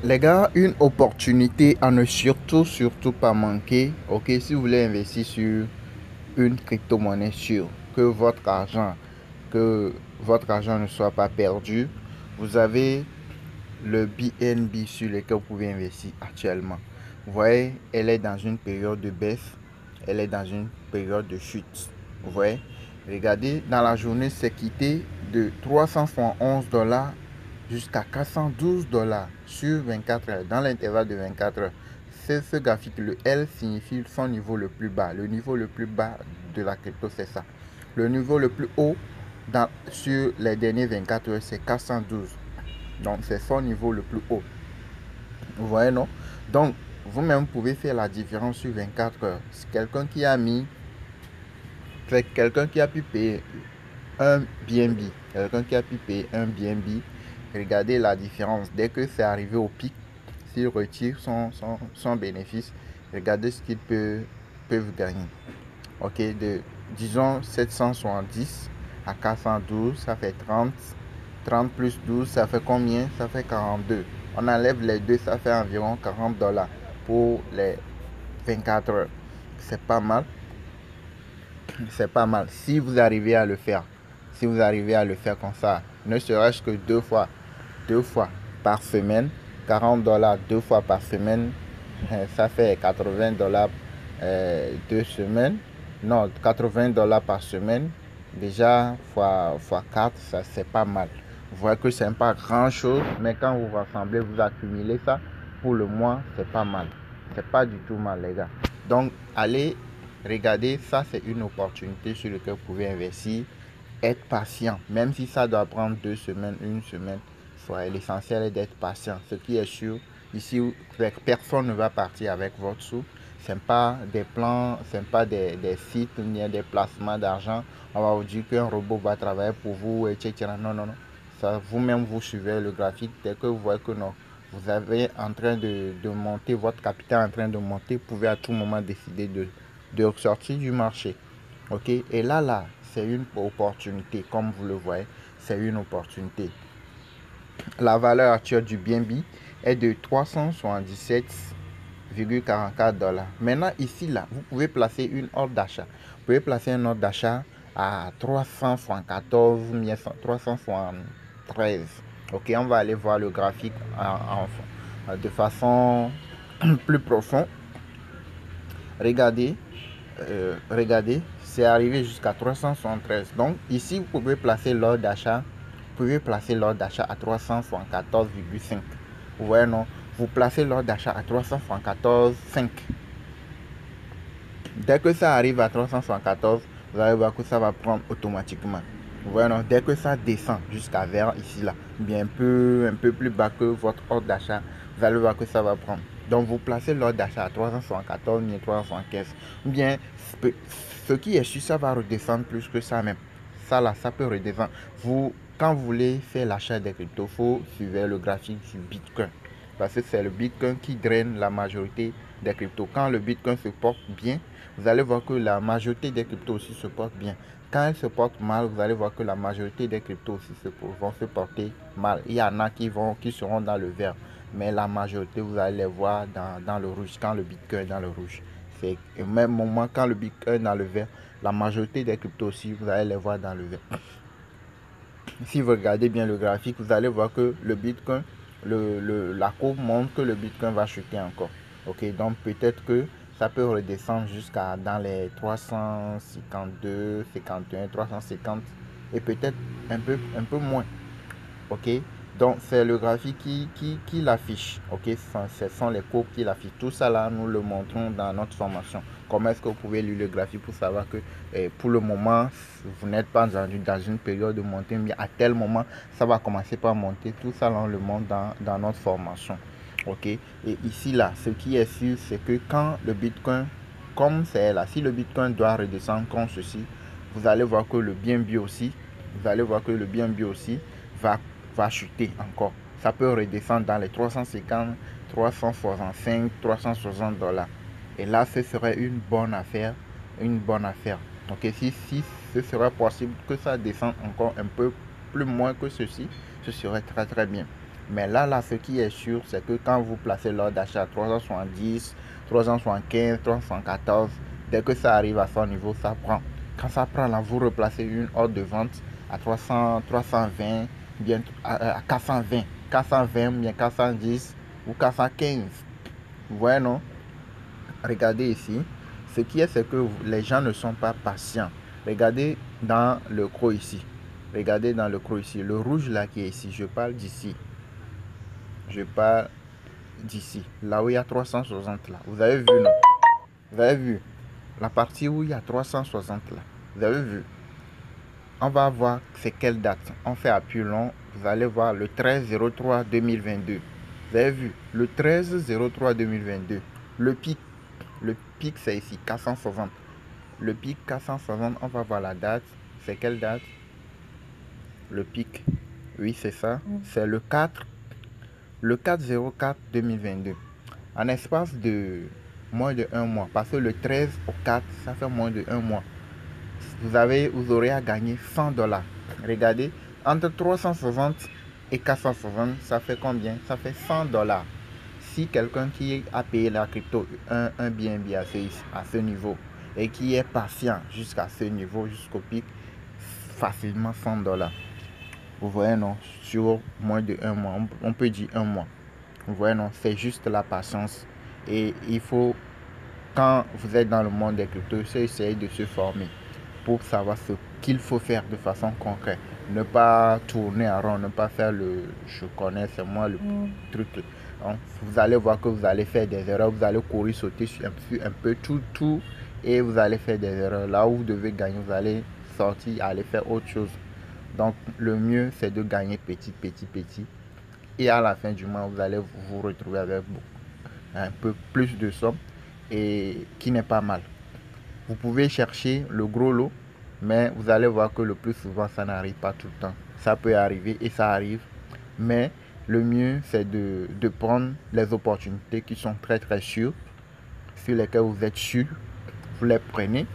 Les gars, une opportunité à ne surtout pas manquer. Ok, si vous voulez investir sur une crypto-monnaie sûre, que votre argent ne soit pas perdu, vous avez le BNB sur lequel vous pouvez investir actuellement. Vous voyez, elle est dans une période de baisse, elle est dans une période de chute. Vous voyez, regardez, dans la journée, c'est quitté de 311 $ jusqu'à 412 $ sur 24 heures, dans l'intervalle de 24 heures. C'est ce graphique, le L signifie son niveau le plus bas. Le niveau le plus bas de la crypto, c'est ça. Le niveau le plus haut sur les dernières 24 heures, c'est 412. Donc, c'est son niveau le plus haut. Vous voyez, non? Donc, vous-même pouvez faire la différence sur 24 heures. Quelqu'un qui a pu payer un BNB, regardez la différence. Dès que c'est arrivé au pic, s'il retire son bénéfice, regardez ce qu'il peut gagner. Ok, disons 770 à 412, ça fait 30. 30 plus 12, ça fait combien? Ça fait 42. On enlève les deux, ça fait environ 40 $ pour les 24 heures. C'est pas mal. C'est pas mal. Si vous arrivez à le faire, comme ça, ne serait-ce que deux fois par semaine, 40 $ deux fois par semaine, ça fait 80 $ 2 semaines. Non, 80 $ par semaine. Déjà, fois 4, ça c'est pas mal. Vous voyez que c'est pas grand chose, mais quand vous rassemblez, vous accumulez ça pour le mois, c'est pas mal. C'est pas du tout mal, les gars. Donc, allez regarder, ça c'est une opportunité sur laquelle vous pouvez investir. Être patient, même si ça doit prendre 2 semaines, une semaine. L'essentiel est d'être patient. Ce qui est sûr, ici, personne ne va partir avec votre sou. Ce n'est pas des plans, ce n'est pas des sites, ni des placements d'argent. On va vous dire qu'un robot va travailler pour vous, etc. Non, non, non. Ça, vous-même, vous suivez le graphique. Dès que vous voyez que non, vous avez en train de monter, votre capital en train de monter, vous pouvez à tout moment décider de ressortir du marché. Ok, et là, c'est une opportunité, comme vous le voyez, c'est une opportunité. La valeur actuelle du BNB est de 377,44 $. Maintenant, ici, là, vous pouvez placer une ordre d'achat. Vous pouvez placer un ordre d'achat à 374 373. Ok, on va aller voir le graphique de façon plus profonde. Regardez, c'est arrivé jusqu'à 373. Donc ici, vous pouvez placer l'ordre d'achat. À 374,5. Vous voyez, non? Vous placez l'ordre d'achat à 374,5. Dès que ça arrive à 374, vous allez voir que ça va prendre automatiquement. Vous voyez, non? Dès que ça descend jusqu'à vers ici, là, bien un peu plus bas que votre ordre d'achat, vous allez voir que ça va prendre. Donc, vous placez l'ordre d'achat à 374, bien 375. Ou bien, ce qui est sûr, ça va redescendre plus que ça même. Ça, là, ça peut redescendre. Quand vous voulez faire l'achat des cryptos, il faut suivre le graphique du Bitcoin. Parce que c'est le Bitcoin qui draine la majorité des cryptos. Quand le Bitcoin se porte bien, vous allez voir que la majorité des cryptos aussi se portent bien. Quand elle se porte mal, vous allez voir que la majorité des cryptos aussi vont se porter mal. Il y en a qui seront dans le vert, mais la majorité, vous allez les voir dans le rouge, quand le Bitcoin est dans le rouge. C'est au même moment, quand le Bitcoin est dans le vert, la majorité des cryptos aussi, vous allez les voir dans le vert. Si vous regardez bien le graphique, vous allez voir que le Bitcoin, la courbe montre que le Bitcoin va chuter encore. Ok, donc peut-être que ça peut redescendre jusqu'à dans les 352, 51, 350 et peut-être un peu moins. Ok, donc c'est le graphique qui l'affiche. Ok, ce sont les courbes qui l'affichent. Tout ça là, nous le montrons dans notre formation. Comment est-ce que vous pouvez lire le graphique pour savoir que pour le moment, vous n'êtes pas dans une période de montée, mais à tel moment, ça va commencer par monter. Tout ça là, on le montre dans notre formation. Ok, et ici là, ce qui est sûr, c'est que quand le Bitcoin, comme c'est là, si le Bitcoin doit redescendre comme ceci, vous allez voir que le BNB aussi, va chuter encore. Ça peut redescendre dans les 350, 365, 360 $. Et là, ce serait une bonne affaire. Donc, si ce serait possible que ça descende encore un peu plus moins que ceci, ce serait très très bien. Mais là, ce qui est sûr, c'est que quand vous placez l'ordre d'achat à 370, 375, 314, dès que ça arrive à son niveau, ça prend. Quand ça prend, là, vous replacez une ordre de vente à 300, 320, bien à 420, 420, bien 410 ou 415. Vous voyez, non? Regardez ici. Ce qui est, c'est que les gens ne sont pas patients. Regardez dans le creux ici. Regardez dans le creux ici. Le rouge là qui est ici, je parle d'ici. Je parle d'ici. Là où il y a 360 là. Vous avez vu, non? Vous avez vu la partie où il y a 360 là. Vous avez vu? On va voir c'est quelle date. On fait appui long. Vous allez voir le 13-03-2022. Vous avez vu? Le 13-03-2022. Le pic. Le pic, c'est ici, 460. Le pic 460, on va voir la date. C'est quelle date? Le pic. Oui, c'est ça. C'est le 4. Le 4-04-2022. En espace de moins de 1 mois. Parce que le 13 au 4, ça fait moins de 1 mois. Vous aurez à gagner $100. Regardez, entre 360 et 460, ça fait combien? Ça fait $100. Si quelqu'un qui a payé la crypto un bien à ce niveau et qui est patient jusqu'à ce niveau, jusqu'au pic, facilement $100. Vous voyez, non? Sur moins de 1 mois, on peut dire 1 mois. Vous voyez, non? C'est juste la patience. Et il faut, quand vous êtes dans le monde des cryptos, essayer de se former pour savoir ce qu'il faut faire de façon concrète. Ne pas tourner en rond, ne pas faire le je connais, c'est moi le truc. Donc, vous allez voir que vous allez faire des erreurs, vous allez courir, sauter sur un peu tout et vous allez faire des erreurs. Là où vous devez gagner, vous allez sortir, aller faire autre chose. Donc le mieux c'est de gagner petit. Et à la fin du mois, vous allez vous retrouver avec un peu plus de somme et qui n'est pas mal. Vous pouvez chercher le gros lot, mais vous allez voir que le plus souvent, ça n'arrive pas tout le temps. Ça peut arriver et ça arrive, mais le mieux, c'est de prendre les opportunités qui sont très sûres, sur lesquelles vous êtes sûr, vous les prenez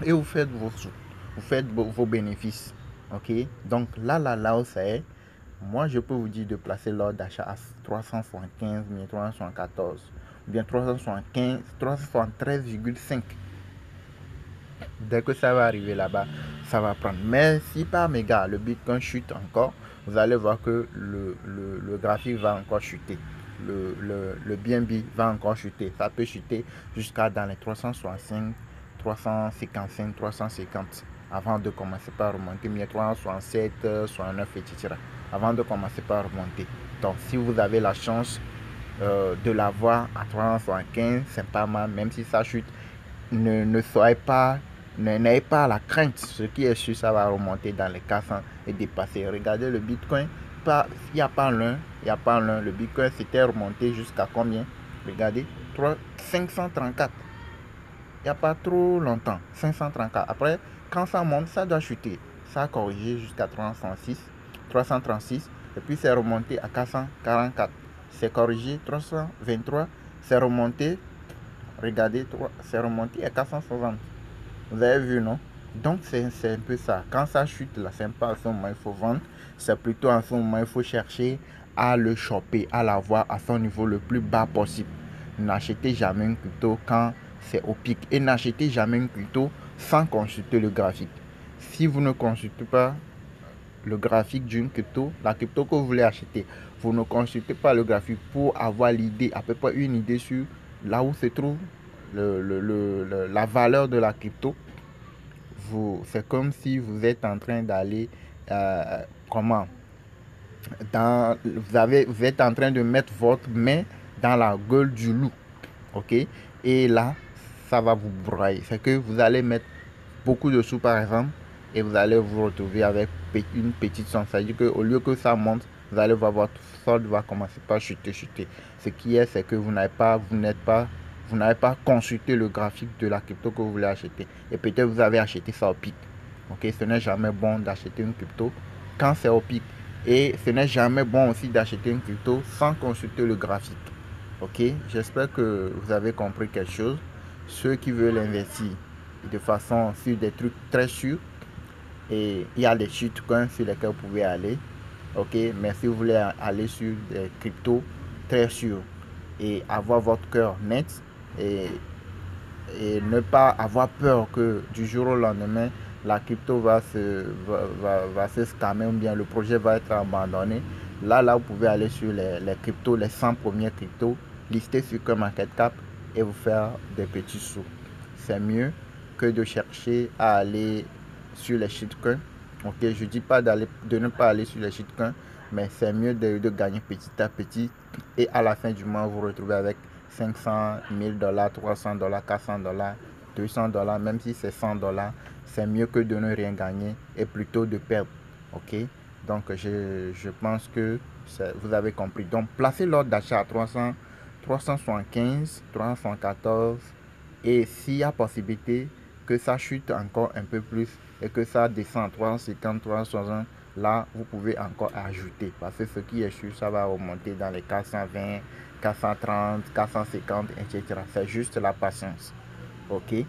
et vous faites vos sous, vous faites vos bénéfices. Ok, donc là où ça est, moi je peux vous dire de placer l'ordre d'achat à 375, 374, ou bien 375, 373,5. Dès que ça va arriver là-bas, ça va prendre. Mais si par méga le Bitcoin chute encore, vous allez voir que le graphique va encore chuter. Le BNB va encore chuter. Ça peut chuter jusqu'à dans les 365, 355, 350 avant de commencer par remonter. Mais 367, 69, etc. Avant de commencer par remonter. Donc si vous avez la chance de l'avoir à 375, c'est pas mal. Même si ça chute, ne soyez pas, n'ayez pas la crainte. Ce qui est sûr, ça va remonter dans les 400 et dépasser. Regardez le Bitcoin, il n'y a pas l'un, le Bitcoin s'était remonté jusqu'à combien? Regardez, 534. Il n'y a pas trop longtemps, 534. Après, quand ça monte, ça doit chuter. Ça a corrigé jusqu'à 336, et puis c'est remonté à 444. C'est corrigé 323, c'est remonté. Regardez, c'est remonté à 460. Vous avez vu, non? Donc, c'est un peu ça. Quand ça chute, là, c'est pas à ce moment il faut vendre. C'est plutôt à ce moment il faut chercher à le choper, à l'avoir à son niveau le plus bas possible. N'achetez jamais une crypto quand c'est au pic. Et n'achetez jamais une crypto sans consulter le graphique. Si vous ne consultez pas le graphique d'une crypto, la crypto que vous voulez acheter, vous ne consultez pas le graphique pour avoir l'idée, à peu près une idée sur là où se trouve la valeur de la crypto. C'est comme si vous êtes en train d'aller vous êtes en train de mettre votre main dans la gueule du loup, ok, et là ça va vous broyer. C'est que vous allez mettre beaucoup de sous par exemple et vous allez vous retrouver avec une petite somme. Ça veut dire qu'au lieu que ça monte, vous allez voir votre solde va commencer par chuter. Ce qui est, c'est que vous n'avez pas consulté le graphique de la crypto que vous voulez acheter. Et peut-être vous avez acheté ça au pic. Ok, ce n'est jamais bon d'acheter une crypto quand c'est au pic. Et ce n'est jamais bon aussi d'acheter une crypto sans consulter le graphique. Ok, j'espère que vous avez compris quelque chose. Ceux qui veulent investir de façon sur des trucs très sûrs, et il y a des shitcoins sur lesquels vous pouvez aller. ok, mais si vous voulez aller sur des cryptos très sûrs et avoir votre cœur net et, ne pas avoir peur que du jour au lendemain la crypto va se scammer ou bien le projet va être abandonné, là vous pouvez aller sur les cryptos, les 100 premiers cryptos listés sur CoinMarketCap et vous faire des petits sous. C'est mieux que de chercher à aller sur les shitcoins. Ok, je dis pas de ne pas aller sur les shitcoins, mais c'est mieux de gagner petit à petit et à la fin du mois vous retrouvez avec 500, 1000 dollars, 300 dollars, 400 dollars, 200 dollars, même si c'est 100 dollars, c'est mieux que de ne rien gagner et plutôt de perdre. Ok, donc je pense que vous avez compris. Donc placez l'ordre d'achat à 300, 375, 314 et s'il y a possibilité que ça chute encore un peu plus et que ça descend 350, 360, là vous pouvez encore ajouter parce que ce qui est sûr, ça va remonter dans les 420, 430, 450, etc. C'est juste la patience. Ok.